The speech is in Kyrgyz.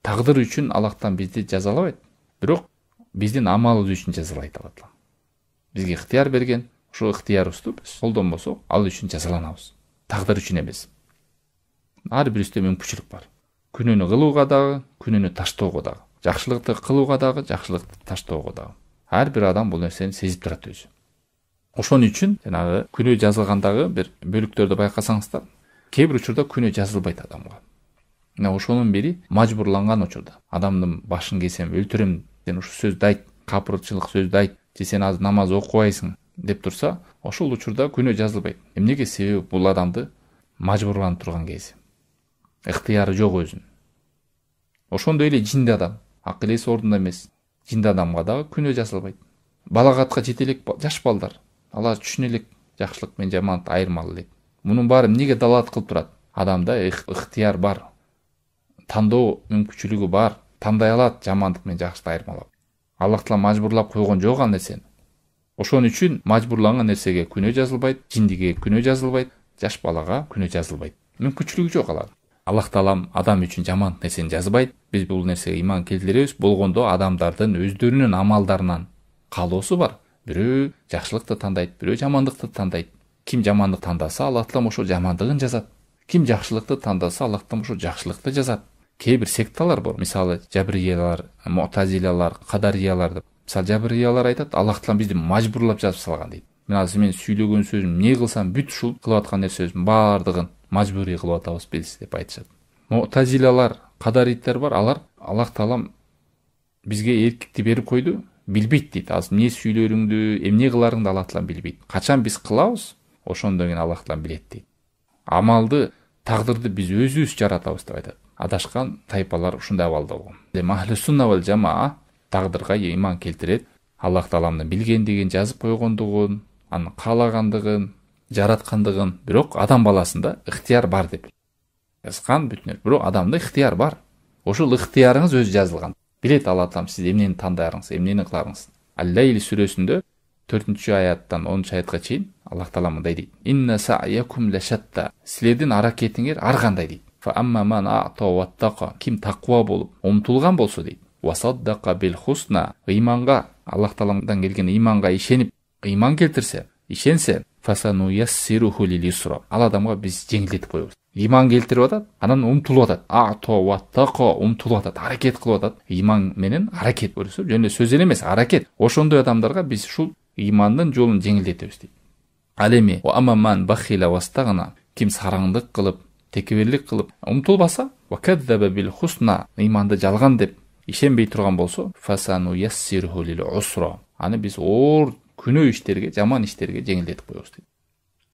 Тагдыр үчүн Аллахтан бизди жазалабайт, бирок биздин амалыбыз үчүн жазалайт Алла Таала. Бизге ыктыяр берген, ошол ыктыярыбызды биз колдонбосок, ал үчүн жазаланабыз. Тагдыр үчүн эмес. Ар бирибизде мүмкүнчүлүк бар. Күнөөнү кылууга дагы, күнөөнү таштоого дагы, жакшылыкты кылууга дагы, жакшылыкты таштоого дагы. Ар бир адам бул нерсени сезип турат өзү. Ошон үчүн жанагы күнөө жазылгандагы бир бөлүктөрдү байкасаңыздар, кээ бир учурда күнөө жазылбайт адамга. Мына ошонун бири мажбурланган учурда. Адамдын башын кесем, өлтүрөм, сен ушу сөздү айт, капырчылык сөздү айт, же сен азыр намаз окубайсың деп турса, ошол учурда күнөө жазылбайт. Эмнеге? Себеби бул адамды мажбурланып турган кези. Ыктыяры жок өзүнүн. Ошондой эле жинди адам, акыл эси ордунда эмес, жинди адамга дагы күнөө жазылбайт. Балагатка жете элек жаш балдар, алар түшүнө элек жакшылык менен жаманатты айырмалы элек. Мунун баары эмнеге далаат кылып турат? Адамда ыктыяр бар, тандоо мүмкүнчүлүгү бар, тандай алат жамандык менен жакшылыкты айырмалап. Аллах Таала мажбурлап койгон жок ал нерсени. Ошон үчүн мажбурланган нерсеге күнөө жазылбайт, жиндиге күнөө жазылбайт, жаш балага күнөө жазылбайт. Мүмкүнчүлүгү жок алар. Аллах Таалам адам үчүн жаман нерсени жазбайт. Биз бул нерсеге иман келтиребиз. Болгондо адамдардын өздөрүнүн амалдарынан каалоосу бар. Бирөө жакшылыкты тандайт, бирөө жамандыкты тандайт. Ким жамандык тандаса, Аллах Таалам ошол жамандыгын жазат. Ким жакшылыкты тандаса, Аллах Таалам ошол жакшылыкты жазат. Кээ бир секталар бар. Мисалы, жабриялар, муътазилалар, кадариялар деп. Мисалы, жабриялар айтат, Аллах Таалам бизди мажбурлап жазып салган дейт. Мен азыр мен сүйлөгөн сөзүм эмне кылсам, бүт ушул кылып аткан нерсебиздин баардыгын мажбурий кылып атабыз биз деп айтышат. Муътазилалар, кадариттер бар, алар Аллах Таалам бизге эркикти берип койду, билбейт дейт. Азыр эмне сүйлөрүңдү, эмне кыларыңды Аллах Таалам билбейт. Качан биз кылабыз, ошондон кийин Аллах Таалам билет дейт. Амалды, тагдырды биз өзүбүз жаратабыз деп айтат. Адашкан тайпалар ушундай абалда болгон. Ахлу сунна вал жамаа тагдырга иман келтирет. Аллах Тааламдын билгендигин, жазып койгондугун, анын каалагандыгын, жараткандыгын, бирок адам баласында ыктыяр бар деп жазган бүтүнөр. Бирок адамда ыктыяр бар. Ошол ыктыярыңыз өзү жазылган. Билет Алла Таалам сиз эмнени тандаарыңыз, эмнени кыларыңыз. Ал-Лейл сүрөсүндө 4-аяттан 10-аятка чейин Аллах Таалам мындай дейт: "Инна сa'yakum лашатта". Силердин аракетиңер ар кандай дейт. "Фа амма ман а'та ваттаqa", ким таква болуп, умтулган болсо дейт. "Ва саддаqa бил хусна", иманга, Аллах Тааламдан келген иманга ишенип, иман келтирсе, ишенсе, "Фасану яссируху лил юсра", ал адамга биз жеңилдетип коебуз. Иман келтирип атат, анан умтулуп атат. А'та ваттаqa, умтулуп атат, аракет кылып атат. Иман менен аракет көрсө, жөн эле сөз эле эмес, аракет. Ошондой адамдарга биз ушул имандын жолун жеңилдетебиз дейт. Ал эми "Ва амма ман бахила вастагна", ким сараңдык кылып, текеберлик кылып, умтулбаса, "Ва кадзаба бил хусна", иманды жалган деп ишенбей турган болсо, "Фасану яссируху лил усра", аны биз оор күнөө иштерге, жаман иштерге жеңилдетип коебуз дейт.